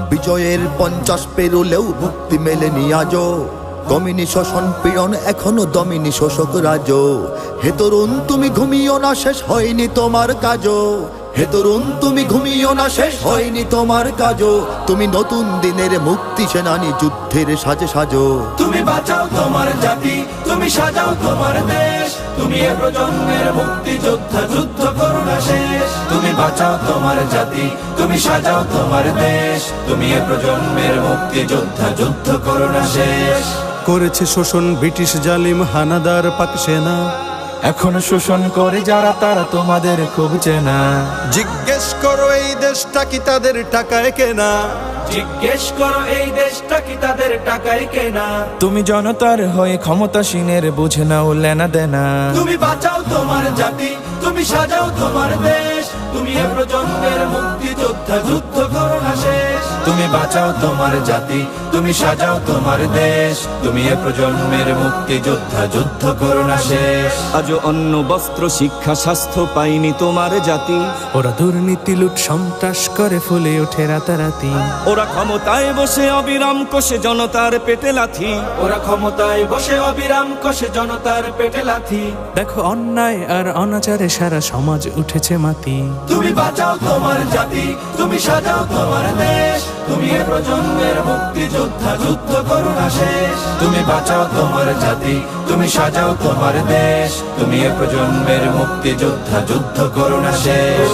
বিজয়ের 50 পেরুলেও মুক্তি মেলেনি আজও, কমিনি শোষণ পীড়ন এখনো দমিনি শোষক রাজ। হে তরুণ তুমি ঘুমিও না, শেষ হয়নি তোমার কাজও। হে তরুণ তুমি ঘুমিও না, শেষ হয়নি তোমার কাজও। তুমি নতুন দিনের মুক্তি সেনানী, যুদ্ধের সাজে সাজো। তুমি বাঁচাও তোমার জাতি, তুমি সাজাও তোমার দেশ। তুমি এ প্রজন্মের মুক্তি যোদ্ধা, যুদ্ধ করো না শেষ। তুমি বাঁচাও তোমার জাতি, তুমি সাজাও তোমার দেশ। তুমি এ প্রজন্মের মুক্তি যোদ্ধা, যুদ্ধ করো না শেষ। করেছে শোষণ ব্রিটিশ জালিম হানাদার পাক সেনা, এখনো শোষণ করে যারা তারা তোমাদের খুব চেনা। জিজ্ঞেস করো এই দেশটা কি তাদের টাকায় কেনা। জিজ্ঞেস করো এই দেশটা কি তাদের টাকায় কেনা। তুমি জনতার হয়ে ক্ষমতাসীনের বুঝে নাও লেনা দেনা। তুমি বাঁচাও তোমার জাতি, তুমি সাজাও তোমার দেশ। তুমি এ প্রজন্মের মুক্তি যোদ্ধা, যুদ্ধ করো না শেষ। তুমি বাঁচাও তোমার জাতি, তুমি সাজাও তোমার দেশ। তুমি এ প্রজন্মের মুক্তি যোদ্ধা, যুদ্ধ করো না শেষ। আজও অন্ন বস্ত্র শিক্ষা স্বাস্থ্য পাইনি তোমার জাতি। ওরা দুর্নীতি লুট সন্ত্রাস করে ফুলে ওঠে রাতারাতি। ওরা ক্ষমতায় বসে অবিরাম কষে জনতার পেটে লাথি। ওরা ক্ষমতায় বসে অবিরাম কষে জনতার পেটে লাথি। দেখো অন্যায় আর অনাচারে সারা সমাজ উঠেছে মাতি। তুমি বাঁচাও তোমার জাতি, তুমি সাজাও তোমার দেশ। তুমি এ প্রজন্মের মুক্তি যোদ্ধা, যুদ্ধ করো না শেষ। তুমি বাঁচাও তোমার জাতি, তুমি সাজাও তোমার দেশ। তুমি এ প্রজন্মের মুক্তি যোদ্ধা, যুদ্ধ করো না শেষ।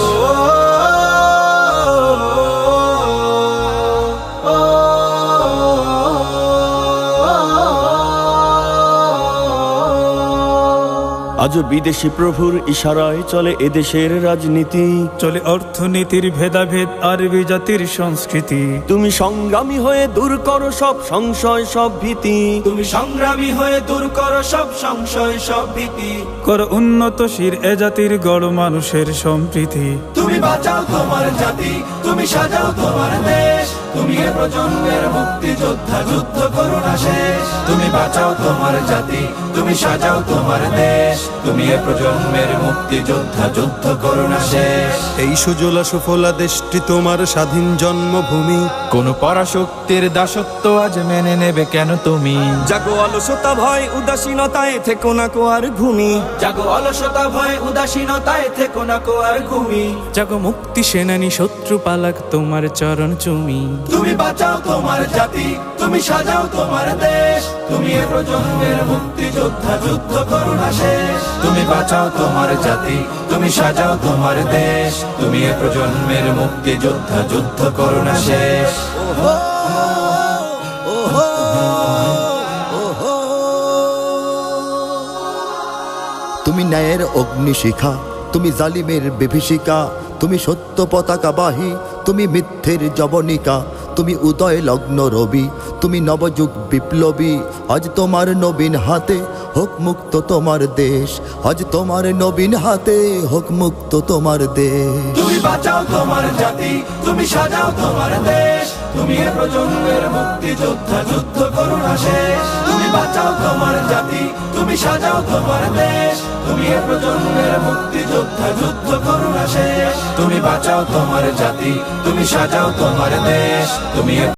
আজও বিদেশি প্রভুর ইশারায় চলে এদেশের রাজনীতি। চলে অর্থনীতির ভেদাভেদ আরবি জাতির সংস্কৃতি। তুমি সংগ্রামী হয়ে দূর করো সব সংশয় সব ভীতি। তুমি সংগ্রামী হয়ে দূর করো সব সংশয় সব ভীতি। কর উন্নতশীল এ জাতির গড় মানুষের সম্প্রীতি। তুমি বাঁচাও তোমার জাতি, তুমি সাজাও তোমার দেশ। তুমি এ প্রজন্মের মুক্তি যোদ্ধা, যুদ্ধ করো না শেষ। তুমি বাঁচাও তোমার জাতি, তুমি সাজাও তোমার দেশ। তুমি এ প্রজন্মের মুক্তি যোদ্ধা, যুদ্ধ করো না শেষ। এই সুজলা সুফলা দেশটি তোমার স্বাধীন জন্মভূমি। কোন পরাশক্তির দাসত্ব আজ মেনে নেবে কেন তুমি? জাগো অলসতা ভয় উদাসীনতায় থেকো না কো আর ঘুমি। জাগো অলসতা ভয় উদাসীনতায় থেকো না কো আর ঘুমি। জাগো মুক্তি সেনানী শত্রু পালাক তোমার চরণ চুমি। তুমি বাঁচাও তোমার জাতি, তুমি সাজাও তোমার দেশ। তুমি এ প্রজন্মের মুক্তি যোদ্ধা, যুদ্ধ করো না শেষ। তুমি বাঁচাও তোমার জাতি, তুমি সাজাও তোমার দেশ। তুমি এ প্রজন্মের মুক্তি যোদ্ধা, যুদ্ধ করো না শেষ। তুমি ন্যায়ের অগ্নিশিখা, তুমি জালিমের বিভীষিকা। তুমি সত্য পতাকা বাহী, তুমি মিথ্যের জবনিকা। তুমি উদয় লগ্ন রবি, তুমি নবযুগ বিপ্লবী। আজ তোমার নবীন হাতে হোক মুক্ত তোমার দেশ। আজ তোমার নবীন হাতে হোক মুক্ত তোমার দেশ। তুমি বাঁচাও তোমার জাতি, তুমি সাজাও তোমার দেশ। তুমি এ প্রজন্মের মুক্তি যোদ্ধা, যুদ্ধ করো না শেষ। তুমি বাঁচাও তোমার জাতি, তুমি সাজাও তোমার দেশ। তুমি এ প্রজন্মের মুক্তি যোদ্ধা, যুদ্ধ করো না শেষ। তুমি বাঁচাও তোমার জাতি, তুমি সাজাও তোমার দেশ। তুমি